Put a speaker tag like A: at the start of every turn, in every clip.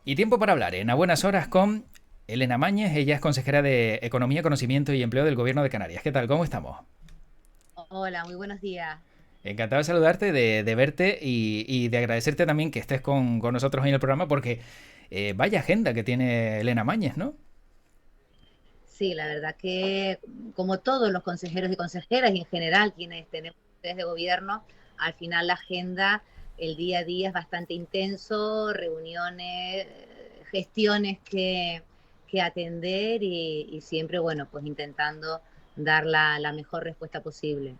A: Y tiempo para hablar en A Buenas Horas con Elena Mañez. Ella es consejera de Economía, Conocimiento y Empleo del Gobierno de Canarias. ¿Qué tal? ¿Cómo estamos?
B: Hola, muy buenos días.
A: Encantado de saludarte, de verte y de agradecerte también que estés con nosotros en el programa porque vaya agenda que tiene Elena Mañez, ¿no?
B: Sí, la verdad que como todos los consejeros y consejeras y en general quienes tenemos ustedes de gobierno, al final la agenda, el día a día es bastante intenso, reuniones, gestiones que atender y siempre, bueno, pues intentando dar la mejor respuesta posible.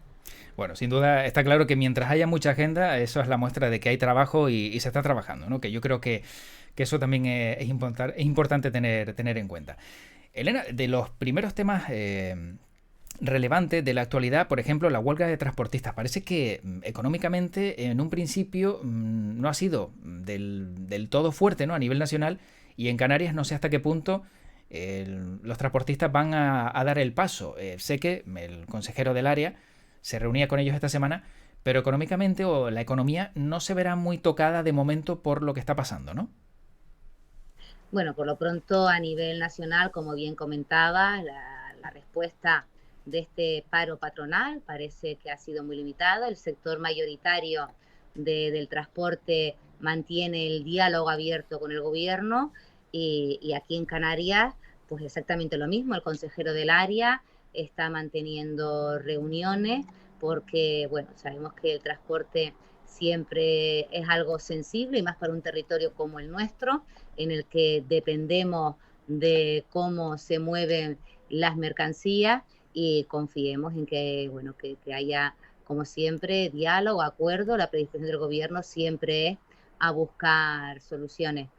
A: Bueno, sin duda está claro que mientras haya mucha agenda, eso es la muestra de que hay trabajo y se está trabajando, ¿no? Que yo creo que eso también es importante tener en cuenta. Elena, de los primeros temas relevante de la actualidad, por ejemplo, la huelga de transportistas. Parece que económicamente en un principio no ha sido del todo fuerte, ¿no? A nivel nacional, y en Canarias no sé hasta qué punto los transportistas van a dar el paso. Sé que el consejero del área se reunía con ellos esta semana, pero económicamente o la economía no se verá muy tocada de momento por lo que está pasando, ¿no?
B: Bueno, por lo pronto a nivel nacional, como bien comentaba, la respuesta de este paro patronal parece que ha sido muy limitada. El sector mayoritario del transporte mantiene el diálogo abierto con el gobierno y aquí en Canarias, pues exactamente lo mismo. El consejero del área está manteniendo reuniones porque, bueno, sabemos que el transporte siempre es algo sensible y más para un territorio como el nuestro en el que dependemos de cómo se mueven las mercancías y confiemos en que, bueno, que haya, como siempre, diálogo, acuerdo. La predisposición del gobierno siempre es a buscar soluciones.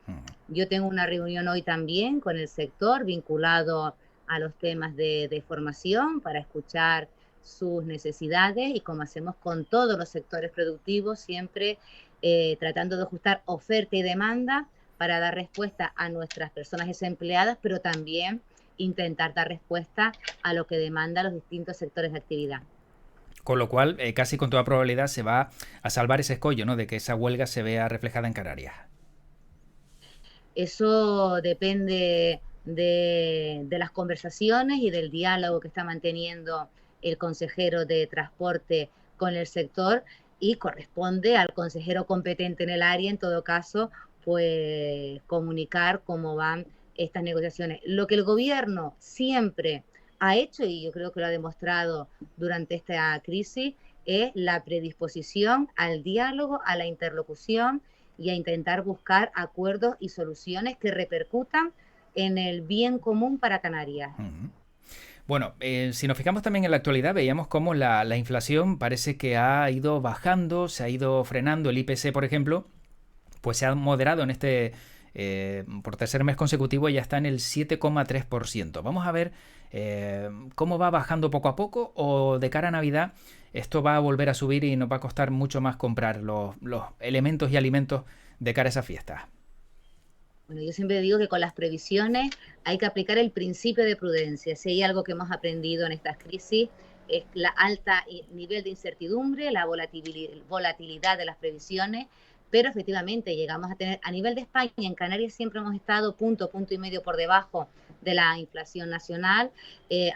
B: Yo tengo una reunión hoy también con el sector vinculado a los temas de formación para escuchar sus necesidades y como hacemos con todos los sectores productivos, siempre tratando de ajustar oferta y demanda para dar respuesta a nuestras personas desempleadas, pero también intentar dar respuesta a lo que demandan los distintos sectores de actividad.
A: Con lo cual, casi con toda probabilidad se va a salvar ese escollo, ¿no? De que esa huelga se vea reflejada en Canarias.
B: Eso depende de las conversaciones y del diálogo que está manteniendo el consejero de transporte con el sector y corresponde al consejero competente en el área, en todo caso, pues comunicar cómo van estas negociaciones. Lo que el gobierno siempre ha hecho, y yo creo que lo ha demostrado durante esta crisis, es la predisposición al diálogo, a la interlocución y a intentar buscar acuerdos y soluciones que repercutan en el bien común para Canarias.
A: Uh-huh. Bueno, si nos fijamos también en la actualidad, veíamos cómo la inflación parece que ha ido bajando, se ha ido frenando. El IPC, por ejemplo, pues se ha moderado en por tercer mes consecutivo, ya está en el 7,3%. Vamos a ver cómo va bajando poco a poco o de cara a Navidad esto va a volver a subir y nos va a costar mucho más comprar los elementos y alimentos de cara a esa fiesta.
B: Bueno, yo siempre digo que con las previsiones hay que aplicar el principio de prudencia. Si hay algo que hemos aprendido en estas crisis es la alta nivel de incertidumbre, la volatilidad de las previsiones, pero efectivamente llegamos a tener, a nivel de España, en Canarias siempre hemos estado punto y medio por debajo de la inflación nacional,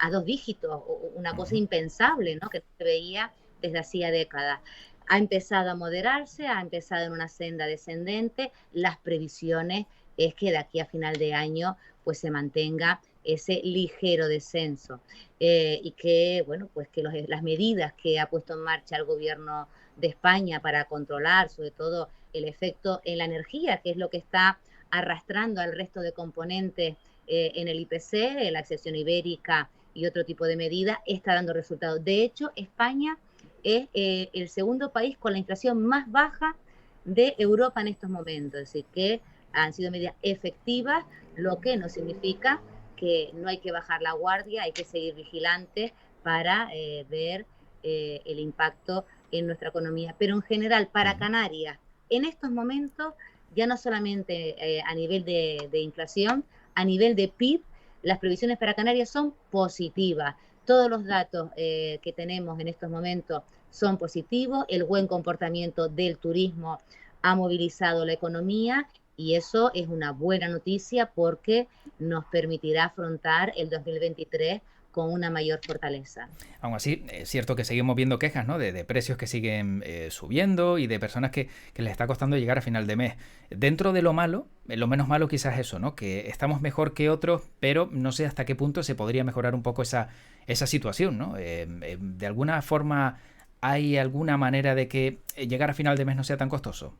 B: a dos dígitos, una cosa
A: Uh-huh.
B: impensable, ¿no? Que no se veía desde hacía décadas. Ha empezado a moderarse, ha empezado en una senda descendente, las previsiones es que de aquí a final de año pues se mantenga ese ligero descenso y que, bueno, pues que las medidas que ha puesto en marcha el gobierno de España para controlar sobre todo el efecto en la energía, que es lo que está arrastrando al resto de componentes en el IPC, la excepción ibérica y otro tipo de medidas, está dando resultados. De hecho, España es el segundo país con la inflación más baja de Europa en estos momentos. Es decir, que han sido medidas efectivas, lo que no significa que no hay que bajar la guardia, hay que seguir vigilantes para ver el impacto en nuestra economía. Pero en general, para
A: Uh-huh.
B: Canarias, en estos momentos, ya no solamente a nivel de inflación, a nivel de PIB, las previsiones para Canarias son positivas. Todos los datos que tenemos en estos momentos son positivos, el buen comportamiento del turismo ha movilizado la economía y eso es una buena noticia porque nos permitirá afrontar el 2023 con una mayor fortaleza.
A: Aún así, es cierto que seguimos viendo quejas, ¿no? De precios que siguen subiendo y de personas que les está costando llegar a final de mes. Dentro de lo malo, lo menos malo quizás es eso, ¿no? Que estamos mejor que otros, pero no sé hasta qué punto se podría mejorar un poco esa situación, ¿no? De alguna forma, ¿hay alguna manera de que llegar a final de mes no sea tan costoso?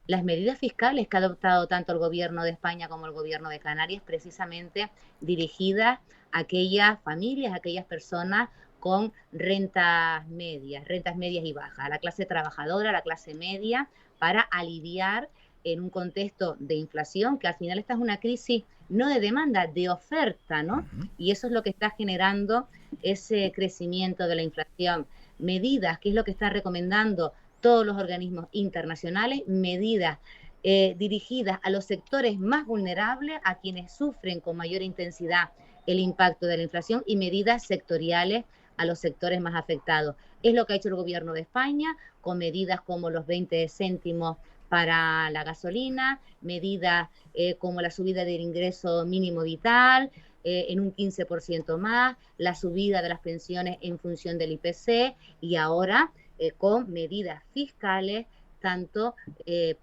B: Las medidas fiscales que ha adoptado tanto el gobierno de España como el gobierno de Canarias, precisamente dirigidas a aquellas familias, a aquellas personas con rentas medias y bajas, a la clase trabajadora, a la clase media, para aliviar en un contexto de inflación, que al final esta es una crisis no de demanda, de oferta,
A: Uh
B: ¿no?
A: -huh.
B: Y eso es lo que está generando ese crecimiento de la inflación. Medidas, que es lo que está recomendando todos los organismos internacionales, medidas dirigidas a los sectores más vulnerables, a quienes sufren con mayor intensidad el impacto de la inflación, y medidas sectoriales a los sectores más afectados. Es lo que ha hecho el gobierno de España con medidas como los 20 céntimos para la gasolina, medidas como la subida del ingreso mínimo vital en un 15% más, la subida de las pensiones en función del IPC, y ahora con medidas fiscales tanto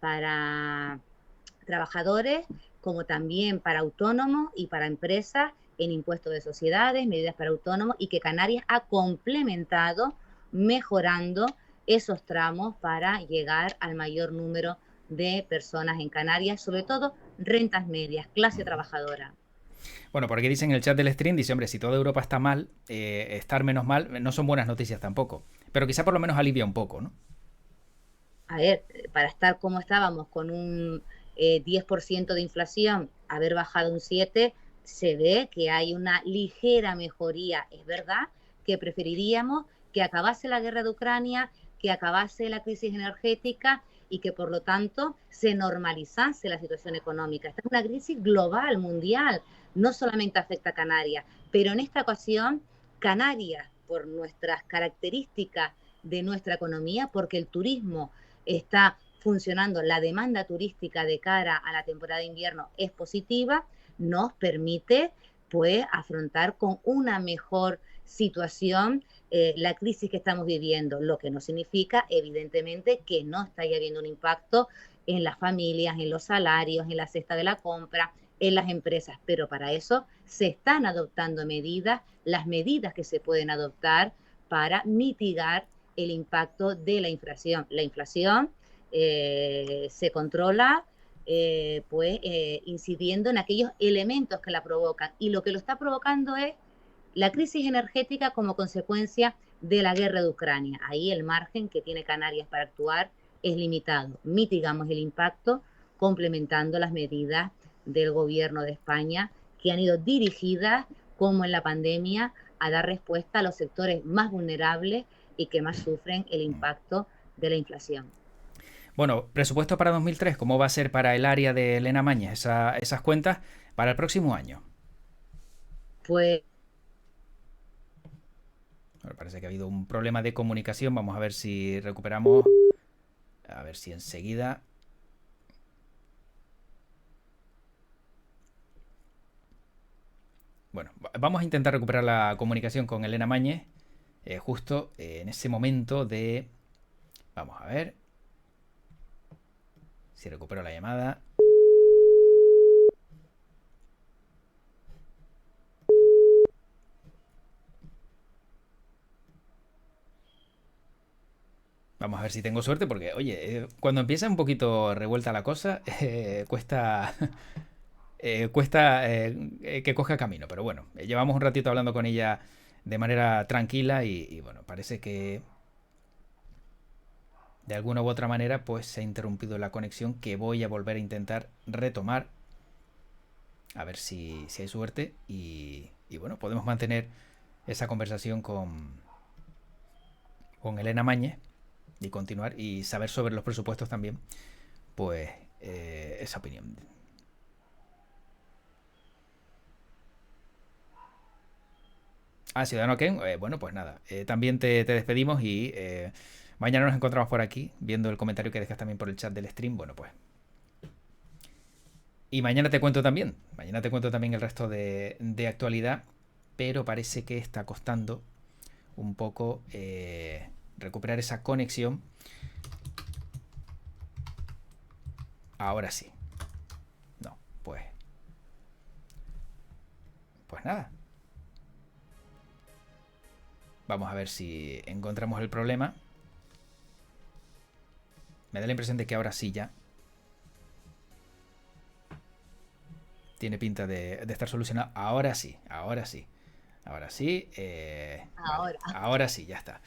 B: para trabajadores como también para autónomos y para empresas en impuestos de sociedades, medidas para autónomos, y que Canarias ha complementado mejorando esos tramos para llegar al mayor número de personas en Canarias, sobre todo rentas medias,
A: Uh
B: clase
A: -huh.
B: trabajadora.
A: Bueno, por aquí dicen en el chat del stream, dice, hombre, si toda Europa está mal, estar menos mal no son buenas noticias tampoco. Pero quizá por lo menos alivia un poco, ¿no?
B: A ver, para estar como estábamos con un 10% de inflación, haber bajado un 7%, se ve que hay una ligera mejoría. Es verdad que preferiríamos que acabase la guerra de Ucrania, que acabase la crisis energética y que por lo tanto se normalizase la situación económica. Esta es una crisis global, mundial, no solamente afecta a Canarias, pero en esta ocasión Canarias, por nuestras características de nuestra economía, porque el turismo está funcionando, la demanda turística de cara a la temporada de invierno es positiva, nos permite pues afrontar con una mejor situación la crisis que estamos viviendo, lo que no significa evidentemente que no está habiendo un impacto en las familias, en los salarios, en la cesta de la compra, en las empresas, pero para eso se están adoptando medidas, las medidas que se pueden adoptar para mitigar el impacto de la inflación. La inflación se controla incidiendo en aquellos elementos que la provocan, y lo que lo está provocando es la crisis energética como consecuencia de la guerra de Ucrania. Ahí el margen que tiene Canarias para actuar es limitado. Mitigamos el impacto complementando las medidas del gobierno de España, que han ido dirigidas, como en la pandemia, a dar respuesta a los sectores más vulnerables y que más sufren el impacto de la inflación.
A: Bueno, presupuesto para 2003, ¿cómo va a ser para el área de Elena Mañez esas cuentas para el próximo año?
B: Pues
A: Bueno, parece que ha habido un problema de comunicación. Vamos a ver si recuperamos. A ver si enseguida. Bueno, vamos a intentar recuperar la comunicación con Elena Mañez. Justo en ese momento de. Vamos a ver si recupero la llamada. Vamos a ver si tengo suerte porque, oye, cuando empieza un poquito revuelta la cosa, cuesta, cuesta que coja camino. Pero bueno, llevamos un ratito hablando con ella de manera tranquila y bueno, parece que de alguna u otra manera pues se ha interrumpido la conexión, que voy a volver a intentar retomar. A ver si hay suerte y bueno, podemos mantener esa conversación con Elena Mañez y continuar y saber sobre los presupuestos también, pues esa opinión. Ah, Ciudadano Ken, bueno, pues nada, también te despedimos y Mañana nos encontramos por aquí, viendo el comentario que dejas también por el chat del stream. Bueno, pues. Y mañana te cuento también. Mañana te cuento también el resto de actualidad. Pero parece que está costando un poco recuperar esa conexión. Ahora sí. No, pues. Pues nada. Vamos a ver si encontramos el problema. Me da la impresión de que ahora sí ya. Tiene pinta de estar solucionado. Ahora sí, ahora sí. Ahora sí. Vale, ahora sí, ya está.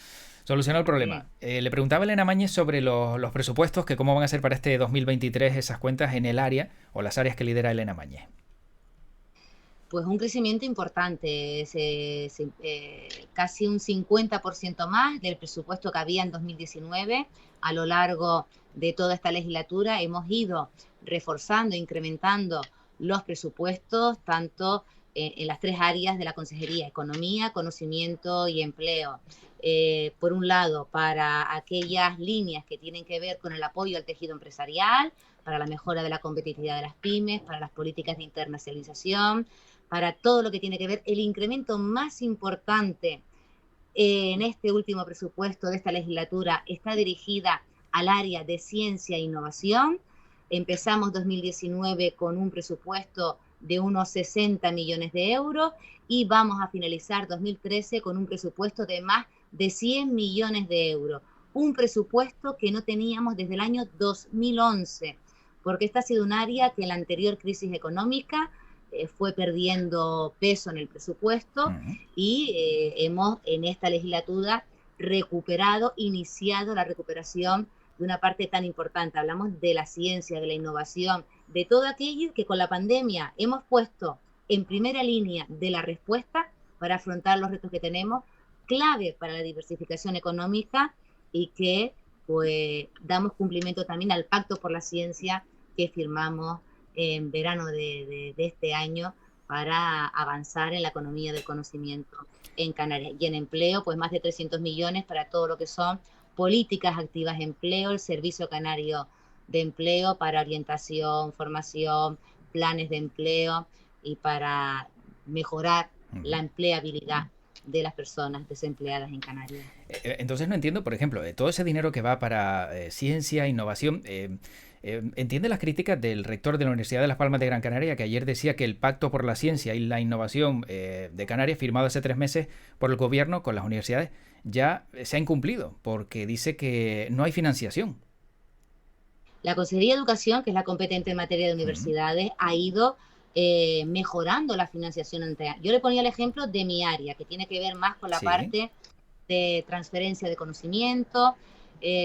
A: Solucionado el problema. Le preguntaba a Elena Mañez sobre los presupuestos, que cómo van a ser para este 2023 esas cuentas en el área o las áreas que lidera Elena Mañez.
B: Pues un crecimiento importante, casi un 50% más del presupuesto que había en 2019. A lo largo de toda esta legislatura hemos ido reforzando, incrementando los presupuestos, tanto en las tres áreas de la Consejería: Economía, Conocimiento y Empleo. Por un lado, para aquellas líneas que tienen que ver con el apoyo al tejido empresarial, para la mejora de la competitividad de las pymes, para las políticas de internacionalización, para todo lo que tiene que ver. El incremento más importante en este último presupuesto de esta legislatura está dirigida al área de ciencia e innovación. Empezamos 2019 con un presupuesto de unos 60 millones de euros y vamos a finalizar 2013 con un presupuesto de más de 100 millones de euros. Un presupuesto que no teníamos desde el año 2011, porque esta ha sido un área que en la anterior crisis económica fue perdiendo peso en el presupuesto y hemos en esta legislatura recuperado, iniciado la recuperación de una parte tan importante. Hablamos de la ciencia, de la innovación, de todo aquello que con la pandemia hemos puesto en primera línea de la respuesta para afrontar los retos que tenemos, clave para la diversificación económica, y que pues damos cumplimiento también al Pacto por la Ciencia que firmamos en verano de este año para avanzar en la economía del conocimiento en Canarias. Y en empleo, pues más de 300 millones para todo lo que son políticas activas de empleo, el Servicio Canario de Empleo para orientación, formación, planes de empleo y para mejorar la empleabilidad de las personas desempleadas en Canarias.
A: Entonces no entiendo, por ejemplo, todo ese dinero que va para ciencia, innovación, entiende las críticas del rector de la Universidad de Las Palmas de Gran Canaria, que ayer decía que el Pacto por la Ciencia y la Innovación de Canarias, firmado hace 3 meses por el gobierno con las universidades, ya se ha incumplido, porque dice que no hay financiación.
B: La Consejería de Educación, que es la competente en materia de universidades, ha ido mejorando la financiación. Yo le ponía el ejemplo de mi área, que tiene que ver más con la parte de transferencia de conocimiento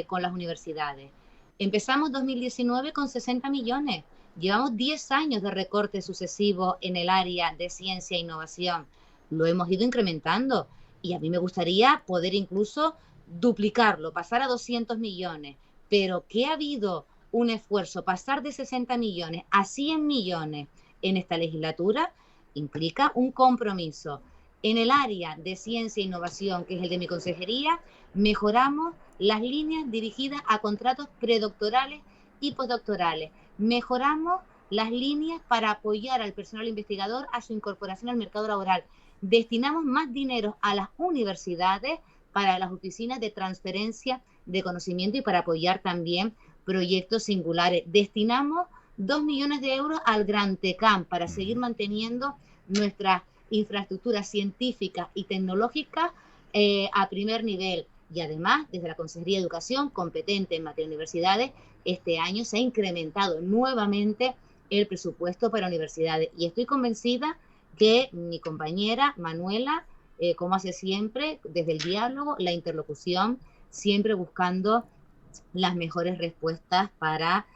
B: con las universidades. Empezamos 2019 con 60 millones. Llevamos 10 años de recortes sucesivos en el área de ciencia e innovación. Lo hemos ido incrementando y a mí me gustaría poder incluso duplicarlo, pasar a 200 millones. Pero que ha habido un esfuerzo, pasar de 60 millones a 100 millones en esta legislatura, implica un compromiso. En el área de ciencia e innovación, que es el de mi consejería, mejoramos las líneas dirigidas a contratos predoctorales y postdoctorales. Mejoramos las líneas para apoyar al personal investigador a su incorporación al mercado laboral. Destinamos más dinero a las universidades para las oficinas de transferencia de conocimiento y para apoyar también proyectos singulares. Destinamos 2 millones de euros al Grantecam para seguir manteniendo nuestras infraestructuras científicas y tecnológicas a primer nivel. Y además, desde la Consejería de Educación, competente en materia de universidades, este año se ha incrementado nuevamente el presupuesto para universidades. Y estoy convencida que mi compañera Manuela, como hace siempre, desde el diálogo, la interlocución, siempre buscando las mejores respuestas para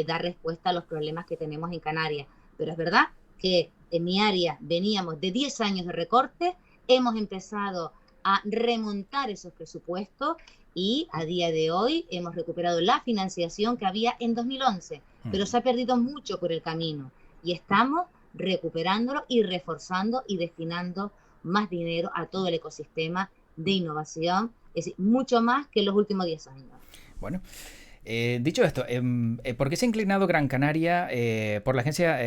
B: dar respuesta a los problemas que tenemos en Canarias. Pero es verdad que en mi área veníamos de 10 años de recorte, hemos empezado a remontar esos presupuestos y a día de hoy hemos recuperado la financiación que había en 2011, pero se ha perdido mucho por el camino y estamos recuperándolo y reforzando y destinando más dinero a todo el ecosistema de innovación es decir, mucho más que en los últimos 10 años.
A: Bueno, dicho esto, ¿por qué se ha inclinado Gran Canaria por la agencia,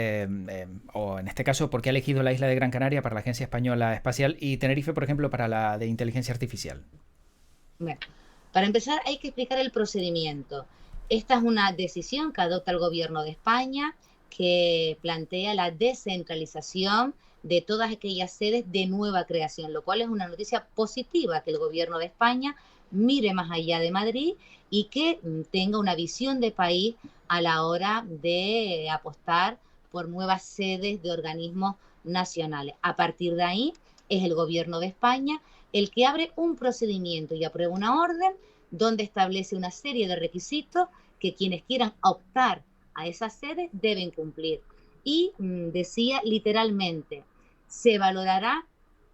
A: o en este caso, por qué ha elegido la isla de Gran Canaria para la Agencia Española Espacial y Tenerife, por ejemplo, para la de inteligencia artificial?
B: Bueno, para empezar hay que explicar el procedimiento. Esta es una decisión que adopta el gobierno de España que plantea la descentralización de todas aquellas sedes de nueva creación, lo cual es una noticia positiva que el gobierno de España mire más allá de Madrid y que tenga una visión de país a la hora de apostar por nuevas sedes de organismos nacionales. A partir de ahí es el gobierno de España el que abre un procedimiento y aprueba una orden donde establece una serie de requisitos que quienes quieran optar a esa sede deben cumplir. Y decía literalmente, se valorará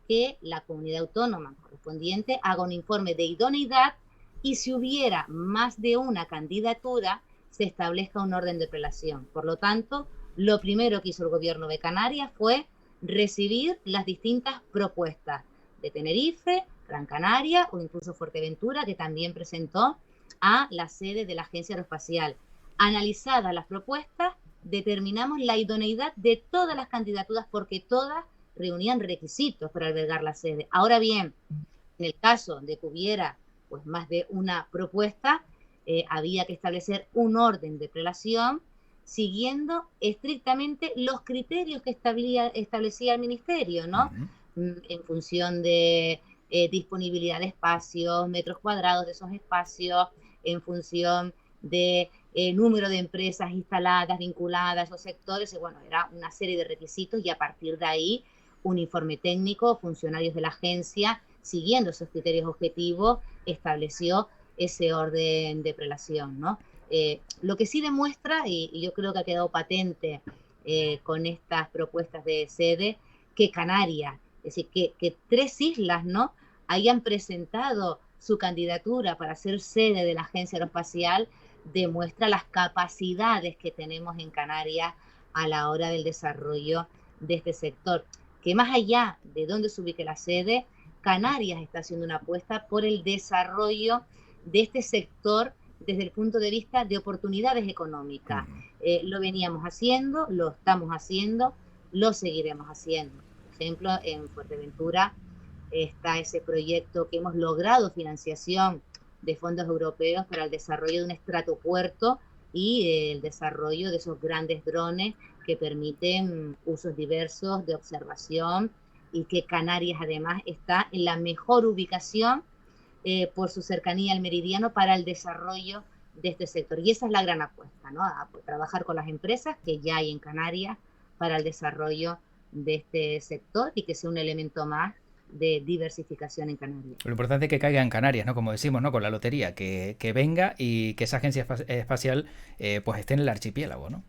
B: que la comunidad autónoma correspondiente haga un informe de idoneidad y si hubiera más de una candidatura, se establezca un orden de prelación. Por lo tanto, lo primero que hizo el gobierno de Canarias fue recibir las distintas propuestas de Tenerife, Gran Canaria o incluso Fuerteventura, que también presentó a la sede de la Agencia Aeroespacial. Analizadas las propuestas, determinamos la idoneidad de todas las candidaturas porque todas reunían requisitos para albergar la sede. Ahora bien, en el caso de que hubiera pues, más de una propuesta, había que establecer un orden de prelación siguiendo estrictamente los criterios que establecía el Ministerio, ¿no? En función de disponibilidad de espacios, metros cuadrados de esos espacios, en función de número de empresas instaladas, vinculadas a esos sectores, y bueno, era una serie de requisitos y a partir de ahí un informe técnico, funcionarios de la agencia, siguiendo esos criterios objetivos, estableció ese orden de prelación, ¿no? Lo que sí demuestra, y yo creo que ha quedado patente con estas propuestas de sede, que Canarias, es decir, que 3 islas, ¿no?, hayan presentado su candidatura para ser sede de la Agencia Aeroespacial, demuestra las capacidades que tenemos en Canarias a la hora del desarrollo de este sector. Que más allá de dónde se ubique la sede, Canarias está haciendo una apuesta por el desarrollo de este sector desde el punto de vista de oportunidades económicas. Lo veníamos haciendo, lo estamos haciendo, lo seguiremos haciendo. Por ejemplo, en Fuerteventura está ese proyecto que hemos logrado financiación de fondos europeos para el desarrollo de un estratopuerto y el desarrollo de esos grandes drones que permiten usos diversos de observación y que Canarias además está en la mejor ubicación por su cercanía al meridiano para el desarrollo de este sector. Y esa es la gran apuesta, ¿no? A trabajar con las empresas que ya hay en Canarias para el desarrollo de este sector y que sea un elemento más de diversificación en Canarias.
A: Lo importante es que caiga en Canarias, ¿no? Como decimos, ¿no? Con la lotería, que venga y que esa agencia espacial pues esté en el archipiélago, ¿no?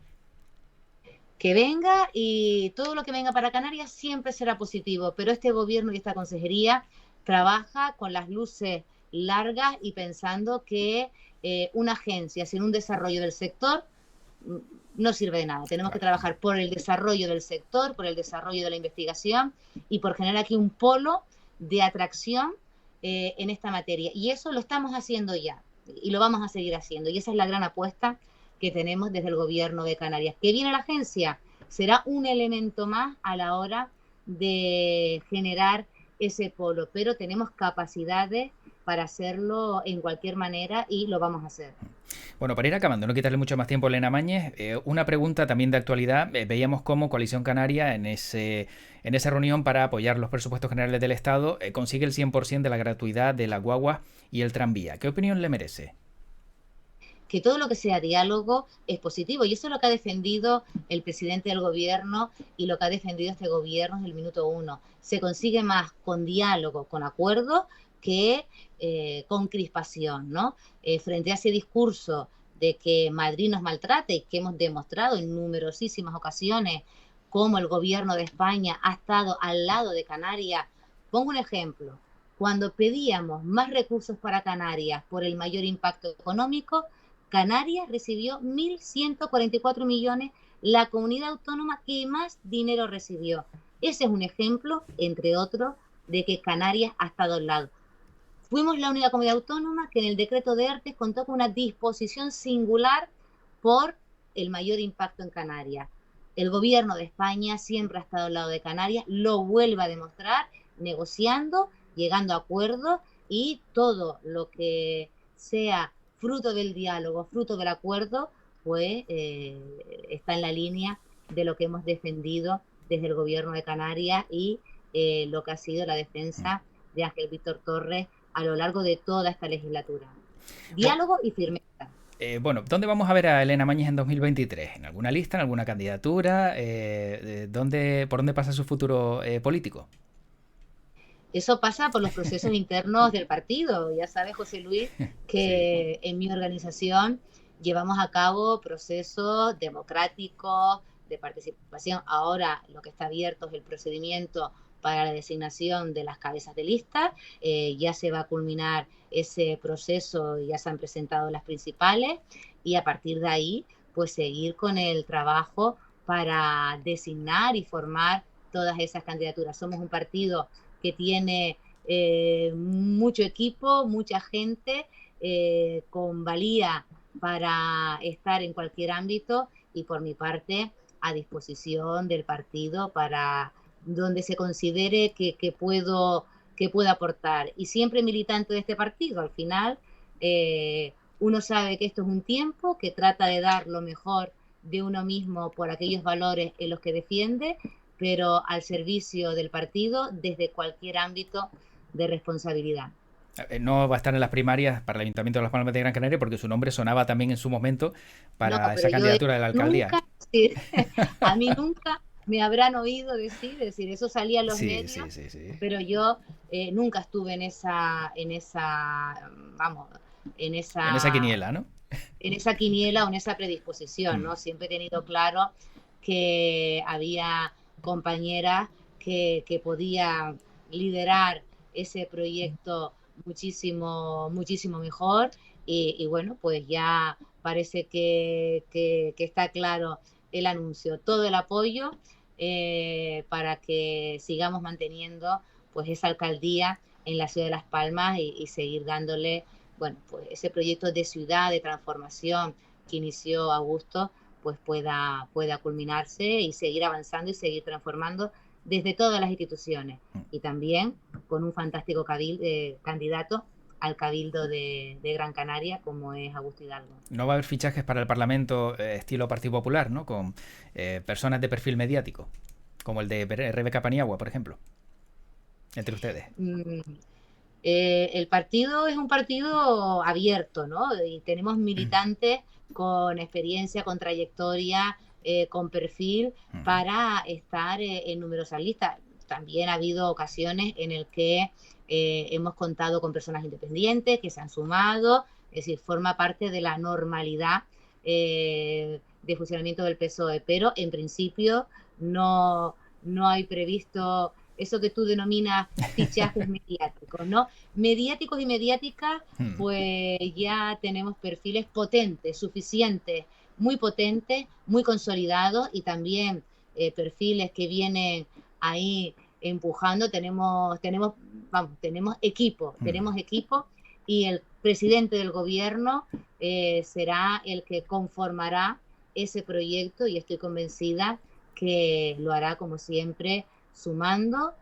B: Que venga y todo lo que venga para Canarias siempre será positivo, pero este gobierno y esta consejería trabaja con las luces largas y pensando que una agencia sin un desarrollo del sector no sirve de nada. Tenemos que trabajar por el desarrollo del sector, por el desarrollo de la investigación y por generar aquí un polo de atracción en esta materia. Y eso lo estamos haciendo ya y lo vamos a seguir haciendo. Y esa es la gran apuesta que tenemos desde el gobierno de Canarias. ¿Qué viene la agencia? Será un elemento más a la hora de generar ese polo, pero tenemos capacidades para hacerlo en cualquier manera y lo vamos a hacer.
A: Bueno, para ir acabando, no quitarle mucho más tiempo a Elena Mañez, una pregunta también de actualidad. Veíamos cómo Coalición Canaria en esa reunión para apoyar los presupuestos generales del Estado consigue el 100% de la gratuidad de la guagua y el tranvía. ¿Qué opinión le merece?
B: Que todo lo que sea diálogo es positivo y eso es lo que ha defendido el presidente del gobierno y lo que ha defendido este gobierno desde el minuto 1. Se consigue más con diálogo, con acuerdo, que con crispación, ¿no? Frente a ese discurso de que Madrid nos maltrata y que hemos demostrado en numerosísimas ocasiones cómo el gobierno de España ha estado al lado de Canarias. Pongo un ejemplo. Cuando pedíamos más recursos para Canarias por el mayor impacto económico, Canarias recibió 1.144 millones, la comunidad autónoma que más dinero recibió. Ese es un ejemplo, entre otros, de que Canarias ha estado al lado. Fuimos la única comunidad autónoma que en el decreto de ERTE contó con una disposición singular por el mayor impacto en Canarias. El gobierno de España siempre ha estado al lado de Canarias, lo vuelve a demostrar, negociando, llegando a acuerdos, y todo lo que sea fruto del diálogo, fruto del acuerdo, pues está en la línea de lo que hemos defendido desde el gobierno de Canarias y lo que ha sido la defensa de Ángel Víctor Torres a lo largo de toda esta legislatura. Diálogo y firmeza.
A: Bueno, ¿dónde vamos a ver a Elena Mañez en 2023? ¿En alguna lista, en alguna candidatura? ¿Por dónde pasa su futuro político?
B: Eso pasa por los procesos internos del partido. Ya sabes, José Luis, que sí, en mi organización llevamos a cabo procesos democráticos de participación. Ahora lo que está abierto es el procedimiento para la designación de las cabezas de lista. Ya se va a culminar ese proceso, ya se han presentado las principales, y a partir de ahí, pues seguir con el trabajo para designar y formar todas esas candidaturas. Somos un partido que tiene mucho equipo, mucha gente con valía para estar en cualquier ámbito, y por mi parte a disposición del partido para donde se considere que puedo aportar, y siempre militante de este partido. Al final uno sabe que esto es un tiempo que trata de dar lo mejor de uno mismo por aquellos valores en los que defiende, pero al servicio del partido desde cualquier ámbito de responsabilidad.
A: No va a estar en las primarias para el Ayuntamiento de Las Palmas de Gran Canaria porque su nombre sonaba también en su momento para esa candidatura de la alcaldía.
B: A mí nunca me habrán oído decir, eso salía en los medios, sí. Pero yo nunca estuve en esa
A: quiniela, ¿no?
B: En esa quiniela o en esa predisposición, ¿no? Siempre he tenido claro que había compañeras que podían liderar ese proyecto muchísimo mejor, y bueno, pues ya parece que está claro el anuncio, todo el apoyo para que sigamos manteniendo pues esa alcaldía en la ciudad de Las Palmas, y seguir dándole, bueno, pues ese proyecto de ciudad, de transformación que inició Augusto, pues pueda culminarse y seguir avanzando y seguir transformando desde todas las instituciones, y también con un fantástico candidato al Cabildo de Gran Canaria, como es Augusto Hidalgo.
A: No va a haber fichajes para el Parlamento estilo Partido Popular, ¿no? Con personas de perfil mediático, como el de Rebeca Paniagua, por ejemplo, entre ustedes.
B: El partido es un partido abierto, ¿no? Y tenemos militantes con experiencia, con trayectoria, con perfil para estar en numerosas listas. También ha habido ocasiones en el que hemos contado con personas independientes que se han sumado, es decir, forma parte de la normalidad de funcionamiento del PSOE, pero en principio no hay previsto eso que tú denominas fichajes mediáticos, ¿no? Mediáticos y mediáticas, pues ya tenemos perfiles potentes, suficientes, muy potentes, muy consolidados, y también perfiles que vienen ahí empujando. Tenemos equipo, y el presidente del gobierno será el que conformará ese proyecto, y estoy convencida que lo hará como siempre, sumando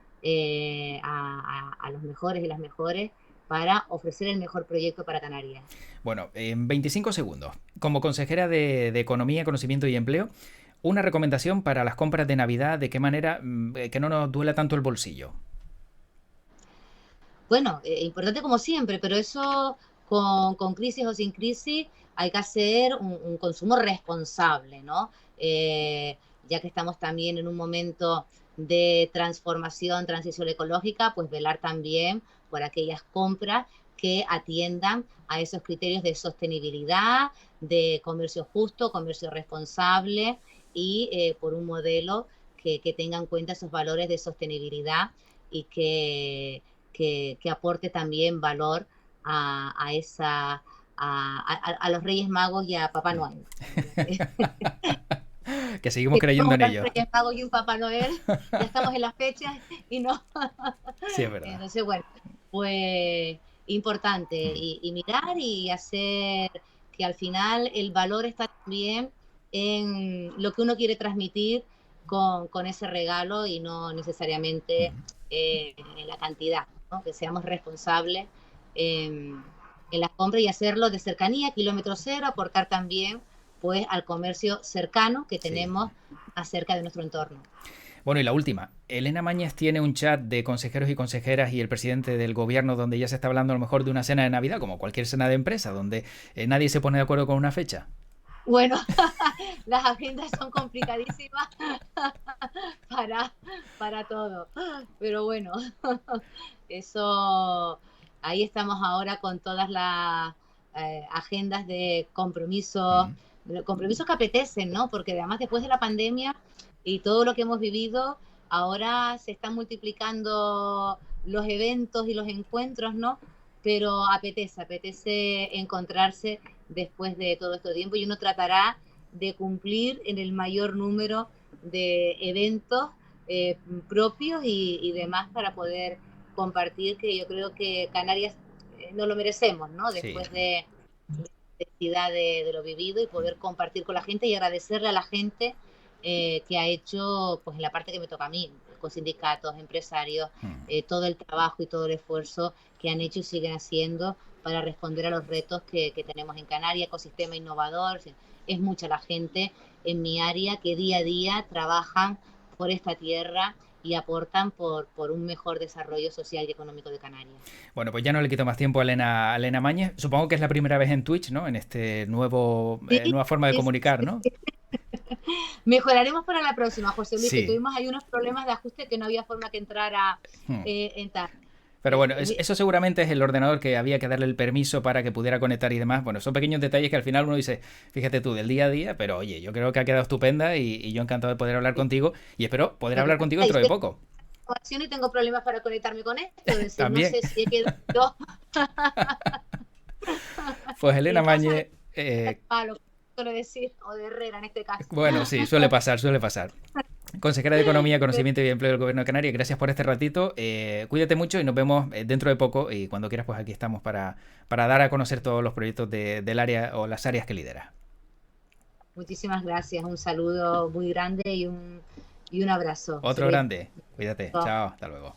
B: a los mejores y las mejores para ofrecer el mejor proyecto para Canarias.
A: Bueno, en 25 segundos, como consejera de Economía, Conocimiento y Empleo, una recomendación para las compras de Navidad, ¿de qué manera que no nos duela tanto el bolsillo?
B: Bueno, importante como siempre, pero eso con crisis o sin crisis hay que hacer un consumo responsable, ¿no? Ya que estamos también en un momento de transformación, transición ecológica, pues velar también por aquellas compras que atiendan a esos criterios de sostenibilidad, de comercio justo, comercio responsable, y por un modelo que tenga en cuenta esos valores de sostenibilidad, y que aporte también valor a los Reyes Magos y a Papá Noel.
A: Que seguimos creyendo en ello.
B: Un Reyes Magos y un Papá Noel, ya estamos en las fechas y no.
A: Sí, es verdad.
B: Entonces, bueno, pues importante y mirar y hacer que al final el valor está también en lo que uno quiere transmitir con ese regalo y no necesariamente en la cantidad, ¿no? Que seamos responsables en la compra y hacerlo de cercanía, kilómetro cero, aportar también pues al comercio cercano que
A: Sí.
B: tenemos acerca de nuestro entorno.
A: Bueno, y la última. Elena Mañez tiene un chat de consejeros y consejeras y el presidente del gobierno donde ya se está hablando a lo mejor de una cena de Navidad, como cualquier cena de empresa, donde nadie se pone de acuerdo con una fecha.
B: Bueno, las agendas son complicadísimas para, para todo, pero bueno, eso, ahí estamos ahora con todas las agendas de compromisos que apetecen, ¿no? Porque además después de la pandemia y todo lo que hemos vivido, ahora se están multiplicando los eventos y los encuentros, ¿no? Pero apetece encontrarse después de todo este tiempo y uno tratará de cumplir en el mayor número de eventos propios y demás para poder compartir, que yo creo que Canarias no lo merecemos, ¿no?
A: Sí.
B: Después de necesidad de lo vivido y poder compartir con la gente y agradecerle a la gente que ha hecho, pues en la parte que me toca a mí, con sindicatos, empresarios, todo el trabajo y todo el esfuerzo que han hecho y siguen haciendo para responder a los retos que tenemos en Canarias, ecosistema innovador. Es mucha la gente en mi área que día a día trabajan por esta tierra y aportan por un mejor desarrollo social y económico de Canarias.
A: Bueno, pues ya no le quito más tiempo a Elena Mañez. Supongo que es la primera vez en Twitch, ¿no? En este
B: Sí,
A: nueva forma de
B: sí,
A: comunicar,
B: sí.
A: ¿no?
B: Mejoraremos para la próxima, José Luis, que
A: Sí.
B: tuvimos ahí unos problemas de ajuste que no había forma que entrara en tal.
A: Pero bueno, eso seguramente es el ordenador que había que darle el permiso para que pudiera conectar y demás. Bueno, son pequeños detalles que al final uno dice, fíjate tú, del día a día, pero oye, yo creo que ha quedado estupenda y yo encantado de poder hablar contigo y espero poder
B: Lo que
A: hablar
B: pasa
A: contigo
B: es
A: dentro de
B: que
A: poco.
B: y tengo problemas para conectarme con esto, es decir, no
A: También.
B: sé si he quedado
A: Pues Elena
B: en casa de
A: Mañez,
B: palo, suele decir, o de Herrera en este caso.
A: bueno, sí, suele pasar, suele pasar. Consejera de Economía, Conocimiento y Empleo del Gobierno de Canarias, gracias por este ratito. Cuídate mucho y nos vemos dentro de poco. Y cuando quieras, pues aquí estamos para dar a conocer todos los proyectos del área o las áreas que lidera.
B: Muchísimas gracias, un saludo muy grande y un abrazo, José
A: Otro
B: Luis.
A: grande. Cuídate. Chao. Hasta luego.